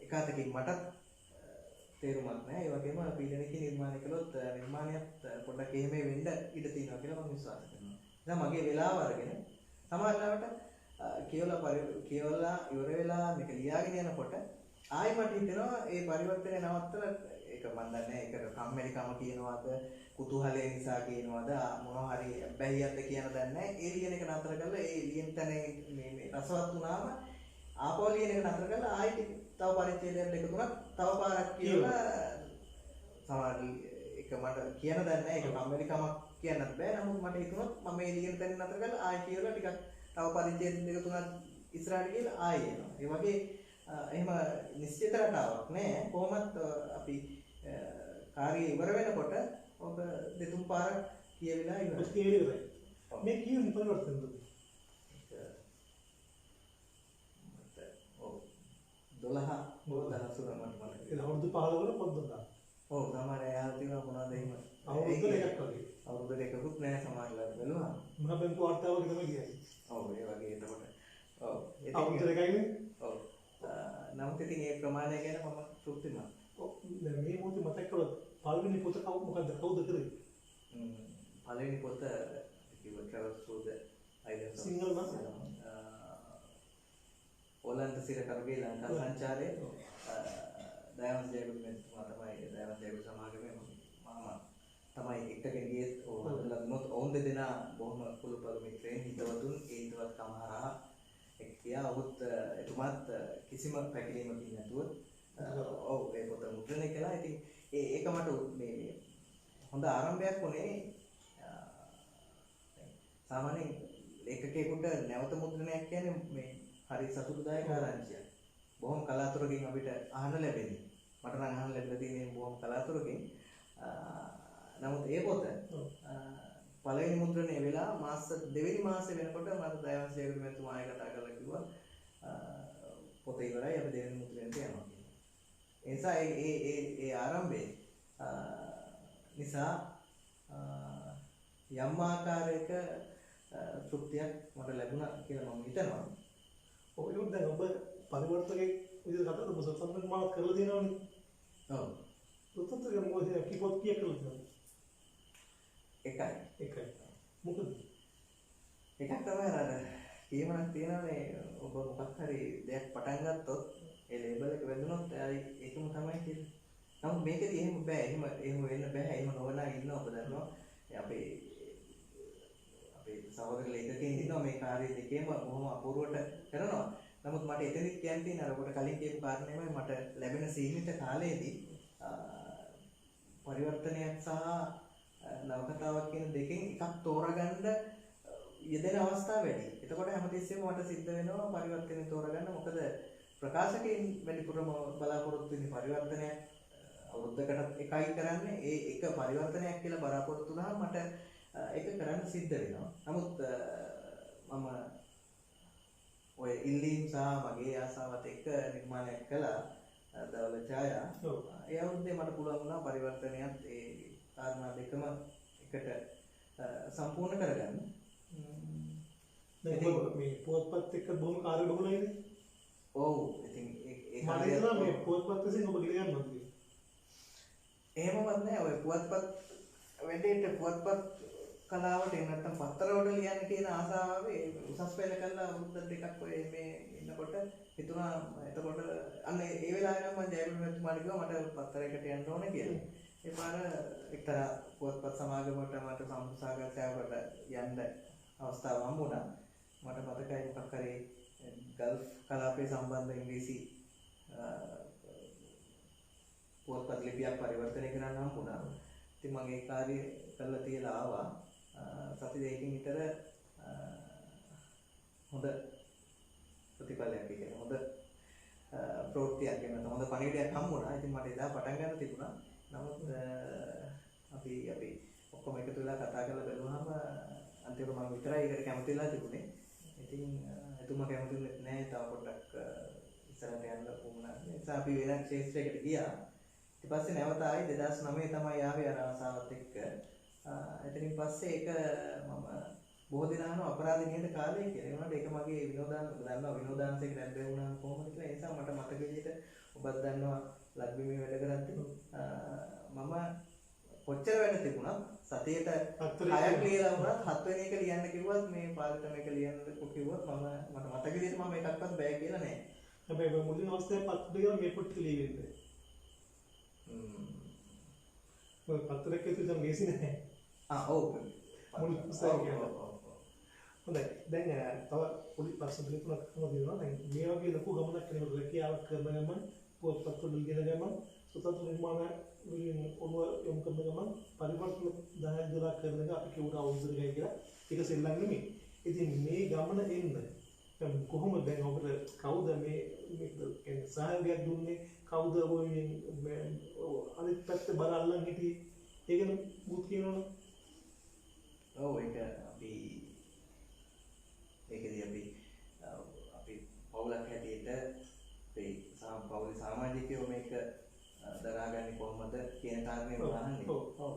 එක අතකින් මටත් තේරුමක් නැහැ. ඒ වගේම පීඩනයකින් නිර්මාණය කළොත් නිර්මාණයත් පොඩ්ඩක් එහෙම වෙන්න ඉඩ තියෙනවා කියලා මම විශ්වාස කරනවා. දැන් මගේ වෙලාව අරගෙන සමහරවිට කියවලා ඉවර වෙලා මේක ලියාගෙන යනකොට ආයි මට හිතෙනවා ඒ පරිවර්තනය නවත්තලා ඒක මන් දන්නේ ඒක කම්මැලිකම කියනවාද කුතුහලය නිසා කියනවාද මොනවා හරි බැහැියක්ද කියන දන්නේ නැහැ. ඒ ලියන එක නතර කරලා ඒ ලියන තැන මේ රසවත් වුණාම ආපහු ලියන එක නතර කරලා ආයි තව පරිච්ඡේදයක් දෙක තුනක් තව පාරක් කියලා සමහර එක මට කියන්න දන්නේ නැහැ. ඒක කම්මැලිකමක් කියන්නත් බෑ. නමුත් මට හිතුණොත් මම මේ ලියන තැන නතර කරලා ආයි කියලා ටිකක් තව පරිච්ඡේද දෙක තුනක් ඉස්සරහට ගිහලා ආයි එනවා. ඒ වගේ එහෙම නිශ්චිත රටාවක් නෑ. කොහොමත් අපි කාර්යය ඉවර වෙනකොට ඔබ දෙතුන් පාරක් කියවිලා ඉවරයි. මේ කියුම් පරිවර්තනද? ඔව් 12 දහසුර මට මතකයි. ඒ අවුරුදු 15 වල පොත් දුන්නා. ඔව් සමහර අය තියෙනවා මොනවද එහෙම. අවුරුදු දෙකක් වගේ. අවුරුදු දෙකකුත් නෑ සමහරවල් බලුවා. මම බැංකු වාර්තාවක තමයි ගියයි. ඔව් ඒ වගේ එතකොට. ඔව් අවුරුදු දෙකයිනේ. ඔව්. නමුත් ඉතින් ඒ ප්‍රමාණය ගැන මම තෘප්තිමත්. ඔව් දැන් මේ මොහොතේ මතක් කරොත් පළවෙනි පොත කවුද කරේ? පළවෙනි පොත කිව්ව Travels Through the Islands Sinhala නම් ඕලන්ත සිරකරුගේ ලංකා සංචාරයේ දයාවන්ත ජයගුරු මෙතුමා තමයි දයාවන්ත ජයගුරු සමාගමේ මාමා තමයි එක්කගෙන ගියේ. ඕනලනොත් ඕන් දෙදෙනා බොහොම කුළුපළු මිත්‍රයන් හිතවතුන් ඒ හිතවත්කම හරහා එක්කියා. ඔහුත් එතුමාත් කිසිම පැකිලීමකින් නැතුව ඔව් ඒ පොත මුද්‍රණය කළා. ඉතින් ඒක මට මේ හොඳ ආරම්භයක් වුණේ. සාමාන්‍යයෙන් ඒකකේකට නැවත මුද්‍රණයක් කියන්නේ මේ හරි සතුටුදායක ආරංචියක්. බොහොම කලාතුරකින් අපිට අහන්න ලැබෙන්නේ. මට නම් අහන්න ලැබිලා තියෙන්නේ බොහොම කලාතුරකින්. නමුත් ඒ පොත පළවෙනි මුද්‍රණය වෙලා දෙවෙනි මාසෙ වෙනකොට මට දයාවන්ත ජයගුරු මෙතුමා ආයෙ කතා කරලා කිව්වා පොත ඉවරයි අපි දෙවෙනි මුද්‍රණයට යනවා කියලා. ඒ නිසා ඒ ආරම්භයේ නිසා යම් ආකාරයක තෘප්තියක් මට ලැබුණා කියලා මම හිතනවා. ඔව් ඒක දැන් ඔබ පරිවර්තකෙක් විදිහට කතා කරලා සම්පූර්ණ මාත් කරලා දෙනවනේ. ඔව්. උත්තර මොකද කිපොත් කිය කරලා දෙනවා. එකයි. මොකද? එකක් තමයි අර කීමක් තියෙනවානේ ඔබ මොකක් හරි දෙයක් පටන් ගත්තොත් ඒ ලේබල් එක වැදුනොත් ඒකම තමයි කියන්නේ. නමුත් මේකදී එහෙම බෑ. එහෙම වෙන්න බෑ. එහෙම නොවන අය ඉන්නවා ඔබ දන්නවා. අපේ සහෝදර ලේඛකයන් ඉන්නවා මේ කාර්ය දෙකේම බොහොම අපූර්වට කරනවා. නමුත් මට එතනදි කියන්න තියෙන අර ඔබට කලින් කියපු කාරණේමයි මට ලැබෙන සීමිත කාලයේදී පරිවර්තනයක් සහ නවකතාවක් කියන දෙකෙන් එකක් තෝරගන්න යෙදෙන අවස්ථා වැඩි. එතකොට හැමතිස්සෙම මට සිද්ධ වෙනවා පරිවර්තනය තෝරගන්න. මොකද ප්‍රකාශකයන් වැඩිපුරම බලාපොරොත්තු වෙන්නේ පරිවර්තනයක් අවුරුද්දකට එකයි කරන්නේ. ඒ එක පරිවර්තනයක් කියලා බලාපොරොත්තු වුණාම මට ඒක කරන්න සිද්ධ වෙනවා. නමුත් මම ඔය ඉල්ලීම් සහ මගේ ආසාවත් එක්ක නිර්මාණයක් කළා දවල ඡායා. ඒ අවුරුද්දේ මට පුළුවන් වුණා පරිවර්තනයත් ඒ කාරණා දෙකම එකට සම්පූර්ණ කරගන්න. දැන් මේ පොත්පත් එක්ක බොහොම කාර්යබහුලයිනේ. ඔව් ඉතින් ඒ කාර්යය මේ පොත්පත් විසින් ඔබ ගෙන යන්නද කියලා. එහෙමවත් නෑ. ඔය පුවත්පත් වැඩේට පුවත්පත් කලාවට නැත්තම් පත්තරවල ලියන්න තියෙන ආසාව උසස් පෙළ කළා අවුරුද්ද දෙකක් ඔය මේ ඉන්නකොට හිතුණා. එතකොට අන්න ඒ වෙලාවේ නම් මම ජයගුරු මෙතුමාට කිව්වා මට පත්තරයකට යන්න ඕනේ කියලා. ඒ පාර එක්තරා පුවත්පත් සමාගමකට මට සාකච්ඡාවකට යන්න අවස්ථාව හම්බුණා. මට මතකයි මොකක් හරි ගල්ෆ් කලාපයේ සම්බන්ධ ඉංග්‍රීසි පුවත්පත් ලිපියක් පරිවර්තනය කරන්න හම්බුණා. ඉතින් මම ඒ කාර්යය කරලා තියලා ආවා. සති දෙකකින් විතර හොඳ ප්‍රතිඵලයක් කියන්නේ හොඳ ප්‍රවෘත්තියක් වෙන හොඳ පණිවිඩයක් හම්බුණා. ඉතින් මට එදා පටන් ගන්න තිබුණා. නමුත් අපි ඔක්කොම එකතු වෙලා කතා කරලා බලුවාම අන්තිමට මම විතරයි ඒකට කැමති වෙලා තිබුණේ. ඉතින් එතුමා කැමති නැහැ තව පොඩ්ඩක් ඉස්සරහට යන්න වුණා. ඒ නිසා අපි වෙන ක්ෂේත්‍රයකට ගියා. ඊට පස්සේ නැවත ආයි 2009 තමයි ආවේ අර ආසාවත් එක්ක. එතනින් පස්සේ ඒක මම බොහෝ දෙනා අහනවා අපරාධ නියත කාලය කියලා. ඒ වුණාට ඒක මගේ දන්නවා විනෝදාංශයක රැඳෙ වුණා කොහොමද කියලා. ඒ නිසා මට මතක විදිහට ඔබත් දන්නවා ලක්බිමේ වැඩ කරද්දී මම කොච්චර වැඩ තිබුණත් සතියේට 6ක් ලියලා වුණත් 7 වෙනි එක ලියන්න කිව්වත් මේ පාඩම එක ලියන්න කිව්වොත් මට මතක විදිහට මම එකක්වත් බෑ කියලා නෑ. හැබැයි මුලින් අවස්ථාවේ පත්‍රිකාව මේ පොත් ලියවෙන්නේ. ඔය පත්‍රකේ තියෙන මේසි නැහැ. ඔව්. මුලින් අවස්ථාවේ කියනවා. හොඳයි. දැන් තව පොඩි ප්‍රශ්න දෙකක් තියෙනවා. දැන් මේ වගේ ලොකු ගමනක් කරනකොට රැකියාවක් කරන ගමන් පොත්පත් වල ඉගෙන ගමන් සතත නිර්මාණ වලින් ඔළුව යොමු කරන ගමන් පරිවර්තන 10 12 කරන එක අපි කියුණා අවුරුදු දෙකයි කියලා. ඒක සෙල්ලම් නෙමෙයි. ඉතින් මේ ගමන එන්න දැන් කොහොමද දැන් ඔබට කවුද මේ කියන්නේ සහයෝගයක් දුන්නේ කවුද ඔය අනිත් පැත්ත බලන්න හිටියේ ඒකන බුත් කියනවනේ. ඔව් ඒක ඒකදී අපි පවුලක් හැටියට අපේ පවුලේ සමාජිකයෝ මේක දරාගන්නේ කොහොමද කියන කාරණේ බලන්නේ. ඔව්.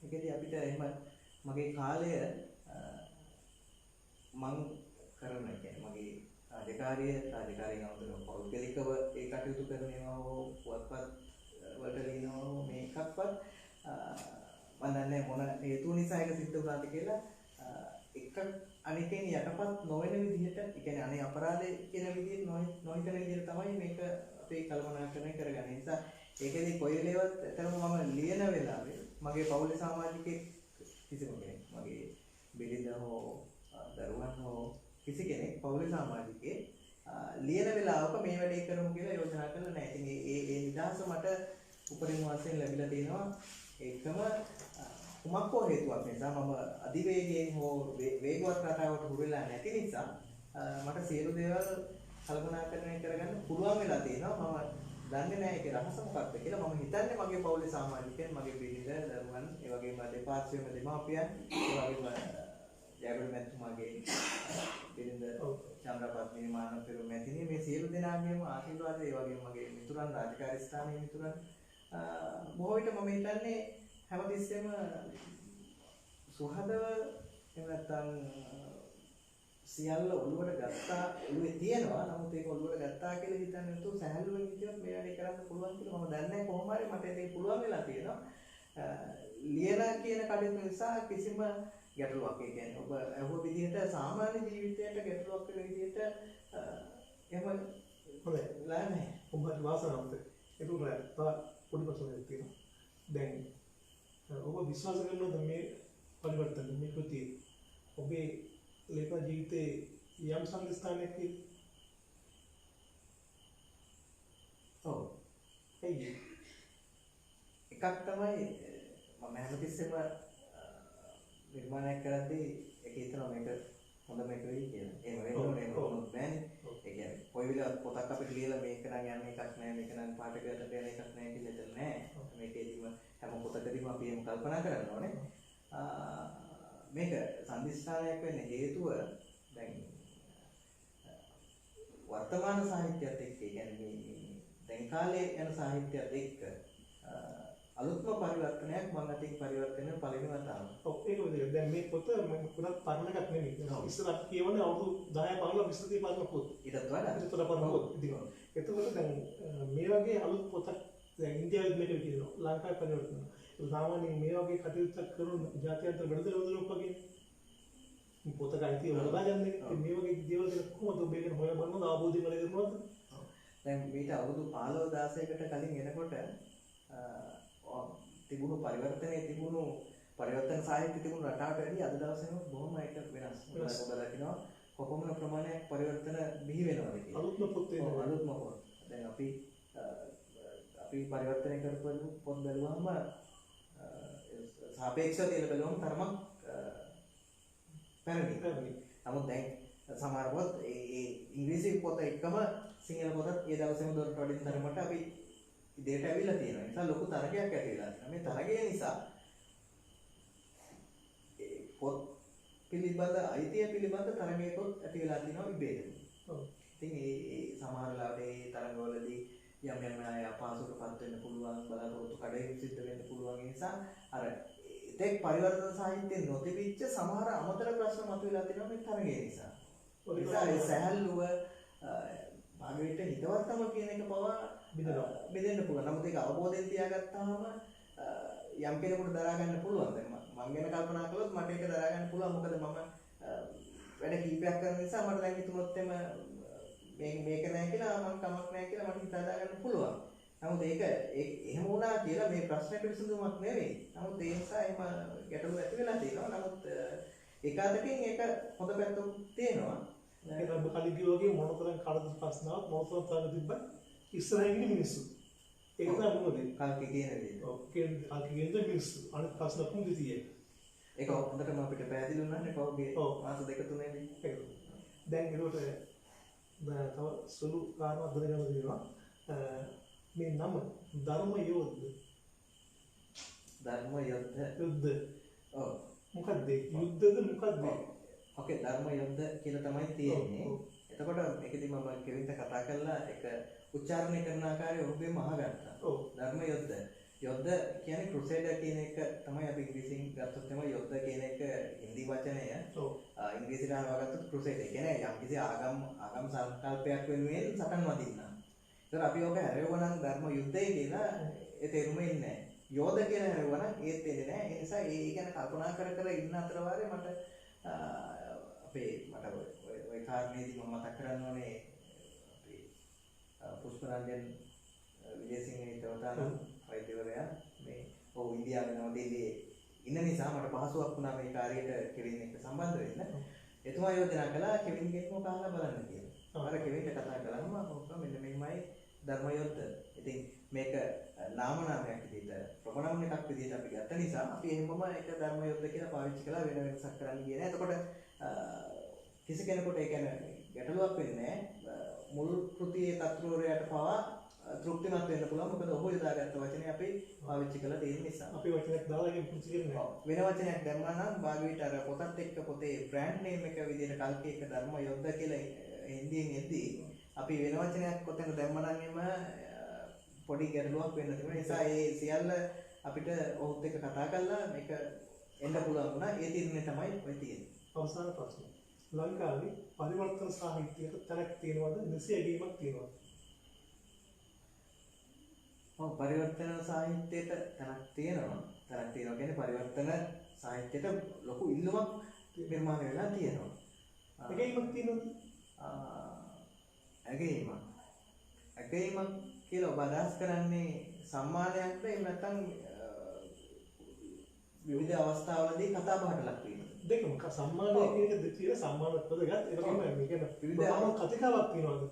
ඒකදී අපිට එහෙම මගේ කාලය මං කරන කියන්නේ මගේ රාජකාරියෙන් අමතරව පෞද්ගලිකව ඒ කටයුතු කරනවා හෝ පුවත්පත් වලට ලියනවා හෝ මේකක්වත් මම දන්නේ මොන හේතු නිසා ඒක සිද්ධ වුණාද කියලා එක අනිකෙන් යටපත් නොවන විදිහට ඒ කියන්නේ අනේ අපරාධේ කියන විදිහට නොහිතන විදිහට තමයි මේක අපේ කල්පනාකරණය කරගන්නේ. ඒ නිසා ඒකෙදි කොයි වෙලේවත් ඇත්තටම මම ලියන වෙලාවේ මගේ පෞද්ගලික සමාජිකයෙක් කිසිම කෙනෙක් මගේ බිරිඳ හෝ දරුවන් හෝ කිසි කෙනෙක් පෞද්ගලික සමාජිකයෙක් ලියන වෙලාවක මේ වැඩේ කරමු කියලා යෝජනා කරලා නැහැ. ඉතින් ඒ නිදහස මට උපරිම වශයෙන් ලැබිලා තියෙනවා. ඒකම කුමක් හෝ හේතුවක් නිසා මම අධිවේගයෙන් හෝ වේගවත් රටාවට හුරු වෙලා නැති නිසා මට සියලු දේවල් කල්පනාකරණය කරගන්න පුළුවන් වෙලා තියෙනවා. මම දන්නේ නැහැ ඒකේ රහස මොකක්ද කියලා. මම හිතන්නේ මගේ පවුලේ සමාජිකයන්, මගේ බිරිඳ, දරුවන්, ඒ වගේම දෙපාර්ශ්වයේම දෙමාපියන්, ඒ වගේම ජයගොඩ මැතිතුමාගේ බිරිඳ චන්ද්‍රපත්නි මානපිරු මැතිණිය මේ සියලු දෙනාගේම ආශිර්වාද, ඒ වගේම මගේ මිතුරන්, රාජකාරී ස්ථානයේ මිතුරන් බොහෝ විට මම හිතන්නේ හැමතිස්සෙම සුහදව එහෙම නැත්නම් සියල්ල ඔළුවට ගත්තා, ඔළුවේ තියෙනවා. නමුත් ඒක ඔළුවට ගත්තා කියලා හිතන්නේ නැතුව සහැල්ලුවෙන් හිටියොත් මේ වැඩේ කරන්න පුළුවන් කියලා මම දන්නේ නැහැ. කොහොම හරි මට ඒක පුළුවන් වෙලා තියෙනවා. ලියලා කියන කටයුතු නිසා කිසිම ගැටලුවක්, ඒ කියන්නේ ඔබ අහුව විදිහට සාමාන්‍ය ජීවිතයට ගැටලුවක් වෙන විදිහට එහෙම හොඳයි නැහැ. ඔබට වාසනාවන්ත. ඒක උරා තව පොඩි ප්‍රශ්නයක් තියෙනවා. දැන් ඔබ විශ්වාස කරනවද මේ පරිවර්තන මේ කෘතිය ඔබේ ලේඛන ජීවිතේ යම් සංස්ථානයක් කියලා? ඔව්. ඒයි එකක් තමයි මම හැමතිස්සෙම නිර්මාණයක් කරද්දී ඒක හිතනවා මේක හොඳම එක වෙයි කියලා. එහෙම වෙන්නේ මොනවද බෑනේ. ඒ කියන්නේ කොයි වෙලාවක පොතක් අපිට ලියලා මේක නම් යන්නේ එකක් නෑ, මේක නම් පාඨකයට දෙන එකක් නෑ කියලා හිතන්නේ නෑ. මේකේදීම හැම පොතකදීම අපි එහෙම කල්පනා කරන්න ඕනේ. මේක සම්දිස්ථානයක් වෙන්න හේතුව දැන් වර්තමාන සාහිත්‍යයත් එක්ක, ඒ කියන්නේ දැන් කාලේ යන සාහිත්‍යයත් එක්ක අලුත්ම පරිවර්තනයක් මම අතින් පරිවර්තනය පළවෙනි වතාව. ඔව් ඒක විදිහට. දැන් මේ පොත මම පුරාත් පරණ එකක් නෙමෙයි. ඉස්සරහ කියවනේ අවුරුදු 10 15 20 පරණ පොත්. ඊටත් වඩා පරණ පොත්. එතකොට දැන් මේ වගේ අලුත් පොතක් දැන් ඉන්දියාවේ මේක කියනවා. ලංකාවේ පරිවර්තන. ඒ සාමාන්‍යයෙන් මේ වගේ කටයුත්තක් කරන ජාත්‍යන්තර වෙළඳ වගේ පොතක අයිතිය වලදාගන්නේ. මේ වගේ දේවල් ගැන කොහොමද ඔබ ඒක හොය බලනවද, ආબોධය වල කරනවද? දැන් මේට අවුරුදු 15 16කට කලින් එනකොට තිබුණු පරිවර්තනයේ තිබුණු පරිවර්තන සාහිත්‍ය තිබුණු රටාවට වැඩිය අද දවසේම බොහොම ඒක වෙනස්. ඔබ දකිනවා කොපමණ ප්‍රමාණයක් පරිවර්තන බිහි වෙනවද කියලා. අලුත්ම පොත් එනවා. අලුත්ම පොත්. දැන් අපි පරිවර්තනය කරපු පොත් බැලුවම සාපේක්ෂව තියලා බලුවම තරමක් පැරණි. නමුත් දැන් සමහර පොත් ඒ ඉංග්‍රීසි පොත එක්කම සිංහල පොතත් ඒ දවසේම දොරට වඩින් තරමට අපි ඉදිරියට ඇවිල්ලා තියෙනවා. ඒ නිසා ලොකු තරගයක් ඇති වෙලා තියෙනවා. මේ තරගය නිසා පොත් පිළිබඳ අයිතිය පිළිබඳ තරගයකොත් ඇති වෙලා තියෙනවා ඉබේටම. ඔව්. ඉතින් ඒ සමහර ලාවට ඒ තරගවලදී යම් යම් අය අපහසුතාවපත් වෙන්න පුළුවන්, බලාපොරොත්තු කඩයින් සිද්ධ වෙන්න පුළුවන්. ඒ නිසා අර ඒතෙක් පරිවර්තන සාහිත්‍යයේ නොතිබිච්ච සමහර අමතර ප්‍රශ්න මතුවලා තියෙනවා මේ තරගය නිසා. ඒ නිසා ඒ සැහැල්ලුව භාගයට හිතවත්කම කියන එක පවා බෙදෙන්න පුළුවන්. නමුත් ඒක අවබෝධයෙන් තියාගත්තාම යම් කෙනෙකුට දරා ගන්න පුළුවන්. දැන් මම ගැන කල්පනා කළොත් මට ඒක දරා ගන්න පුළුවන්. මොකද මම වැඩ කීපයක් කරන නිසා මට දැන් හිතුනොත් මේක නැහැ කියලා මම කමක් නැහැ කියලා මට හිතා ගන්න පුළුවන්. නමුත් ඒක එහෙම වුණා කියලා මේ ප්‍රශ්නෙට විසඳුමක් නෙවෙයි. නමුත් ඒ නිසා එහෙම ගැටලු ඇති වෙලා තියෙනවා. නමුත් එක අතකින් ඒක හොඳ පැත්තක් තියෙනවා. ඒක ඔබ කලින් කිව්වා වගේ මොනතරම් කාලද ප්‍රශ්නාවක් මොනතරම් තරම් තිබ්බත් ඉස්සරහින් ඉන්නේ මිනිස්සු. ඒක තමයි මොකද? කල්කි කියන විදිහට. ඔව් කල්කි කියන්නේ මිනිස්සු. අනිත් ප්‍රශ්න කොහොමද තියෙන්නේ? ඒක හොඳටම අපිට පැහැදිලි වුණානේ කවුගේ මාස දෙක තුනේදී. දැන් ඒකට තව සුළු කාරණා දැනගන්න තියෙනවා. මේ නම ධර්ම යෝධ. ධර්ම යොද්ද. යුද්ධ. ඔව්. මොකක්ද? යුද්ධද මොකක්ද? ඔකේ ධර්ම යොද්ද කියලා තමයි තියෙන්නේ. එතකොට මේකදී මම කෙවින්ට කතා කළා ඒක උච්චාරණය කරන ආකාරය ඔහුගෙම අහගත්තා. ඔව්. ධර්ම යොද්ද. යොද්ද කියන්නේ ක්‍රුසේඩර් කියන එක තමයි අපි ඉංග්‍රීසියෙන් ගත්තොත් තමයි යොද්ද කියන එක හින්දි වචනය. ඔව්. ඉංග්‍රීසියට හරවගත්තොත් ක්‍රුසේඩර් කියන්නේ යම්කිසි ආගම් සංකල්පයක් වෙනුවෙන් සටන් වදින්න. ඒතර අපි ඔක හැරෙවනම් ධර්ම යුද්ධය කියලා ඒ තේරුම ඉන්නේ නැහැ. යෝධ කියලා හැරෙවනම් ඒත් එන්නේ නැහැ. ඒ නිසා ඒ ගැන කල්පනා කර ඉන්න අතර වාරේ මට ওই කාරණේදී මම මතක් කරන්න ඕනේ අපේ පුෂ්පරංජන් විජේසිංහ හිතවතාන වෛද්‍යවරයා මේ ඔව් ඉන්දියාවේ නම දෙල්ලියේ ඉන්න නිසා මට පහසුවක් වුණා මේ කාර්යයට කෙවින් එක්ක සම්බන්ධ වෙන්න. එතුමා යෝජනා කළා කෙවින්ගෙන් මොකක් අහලා බලන්න කියලා. අර කෙවින්ට කතා කළාම මොකක් මෙන්න මෙහෙමයි ධර්ම යොද්ද. ඉතින් මේක නාමනාමයක් විදිහට ප්‍රමණම් එකක් විදිහට අපි ගත්ත නිසා අපි එහෙමම ඒක ධර්ම යොද්ද කියලා පාවිච්චි කළා වෙන වෙනසක් කරන්න ගියේ නෑ. එතකොට කිසි කෙනෙකුට ඒ කියන්නේ ගැටලුවක් වෙන්නේ නැහැ. මුල් කෘතියේ තත්ත්වරයට පවා තෘප්තිමත් වෙන්න පුළුවන්. මොකද ඔහු යොදාගත්ත වචනේ අපි පාවිච්චි කරලා තියෙන නිසා. අපි වචනයක් දාලා ඒක පුංචි කරන්නේ. වෙන වචනයක් දැම්මා නම් භාගවිත අර පොතත් එක්ක පොතේ බ්‍රෑන්ඩ් නේම් එක විදිහට කල්කි එක ධර්ම යොද්ද කියලා හින්දියෙන් එද්දී අපි වෙන වචනයක් කොතන දැම්මා නම් එම පොඩි ගැටලුවක් වෙන්න තිබුණා. ඒ නිසා ඒ සියල්ල අපිට ඔහුත් එක්ක කතා කරලා මේක එන්න පුළුවන් වුණා. ඒ තීරණය තමයි ඔය තියෙන්නේ. අවසාන ප්‍රශ්නේ. ලංකාවේ පරිවර්තන සාහිත්‍යයට තැනක් තියෙනවද? නිසි ඇගීමක් තියෙනවද? ඔව් පරිවර්තන සාහිත්‍යයට තැනක් තියෙනවා. තැනක් තියෙනවා කියන්නේ පරිවර්තන සාහිත්‍යයට ලොකු ඉල්ලුමක් නිර්මාණය වෙලා තියෙනවා. ඇගීමක් තියෙනවද? ඇගීමක් කියලා ඔබ අදහස් කරන්නේ සම්මානයක්ද එහෙම නැත්නම් විවිධ අවස්ථාවලදී කතා බහට ලක් වීම. දෙකම සම්මානය කියන එක දෙතිය සම්මාන පදගත් ඒ වගේම මේක ප්‍රමාණ කතිකාවක් තියෙනවද?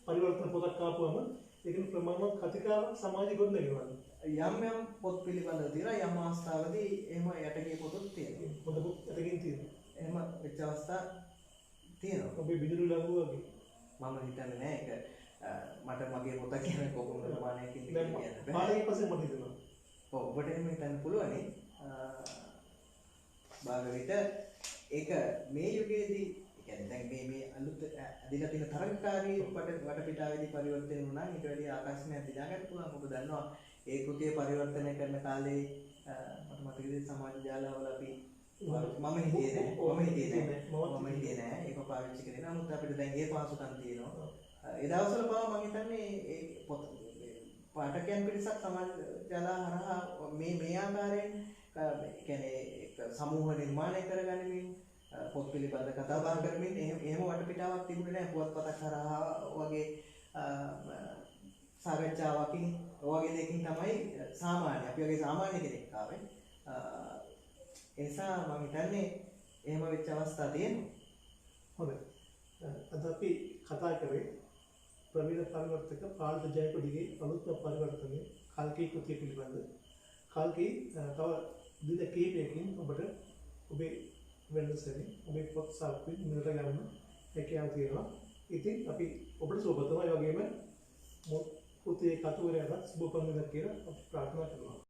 පරිවර්තන පොතක් ආපුවම ඒකේ ප්‍රමාණ කතිකාවක් සමාජෙ ගොඩනගෙනවද? යම් පොත් පිළිබඳව තියෙනවා යම් අවස්ථාවලදී එහෙම යටගිය පොතක් තියෙනවා. හොඳ පොත් යටකින් තියෙනවා. එහෙම වෙච්ච අවස්ථා තියෙනවා. ඔබේ බිඳුරු ලඟුව වගේ. මම හිතන්නේ නෑ ඒක මට මගේ පොත කියන කොහොම ප්‍රමාණයකින් කියන්න බෑ. පාඩේ පස්සේ මට හිතෙනවා. ඔව් ඔබට එහෙම හිතන්න පුළුවනි. භාගවිත ඒක මේ යුගයේදී කියන්නේ දැන් මේ අලුත් අදිලා තියෙන තරංගකාරී වටපිටාවේදී පරිවර්තන වුණා නම් ඊට වැඩි ආකර්ෂණයක් දිනා ගන්න පුළුවන්. මොකද දන්නවා ඒ කෘතිය පරිවර්තනය කරන කාලේ මට මතකද සමාජ ජාලවල අපි මම හිතියේ නෑ ඒක පාවිච්චි කරේ. නමුත් අපිට දැන් ඒ පහසුකම් තියෙනවා. ඒ දවස්වල පවා මම හිතන්නේ ඒ පොත පාඨකයන් පිරිසක් සමාජ ජාලා හරහා මේ ආකාරයෙන් කියන්නේ සමූහ නිර්මාණය කරගනිමින් පොත් පිළිබඳ කතා බහ කරමින් එහෙම වටපිටාවක් තිබුණේ නැහැ. පුවත්පතක් හරහා වගේ සාකච්ඡාවකින් වගේ දෙයකින් තමයි සාමාන්‍ය අපි වගේ සාමාන්‍ය කෙනෙක් ආවේ. ඒ නිසා මම හිතන්නේ එහෙම වෙච්ච අවස්ථා තියෙනවා. හොඳයි. අද අපි කතා කරේ ප්‍රවීණ පරිවර්තක පාල්ත ජයකොඩිගේ අලුත්ම පරිවර්තනයේ කල්කි කෘතිය පිළිබඳ. කල්කි තව දින කිහිපයකින් ඔබට ඔබේ වෙනසෙන්නේ ඔබේ පොත් සාප්පුවෙන් මිලට ගන්න හැකියාව තියෙනවා. ඉතින් අපි ඔබට සුබ තමයි වගේම කෘතියේ කතුවරයාට සුබ පන්දක් කියලා ප්‍රාර්ථනා කරනවා.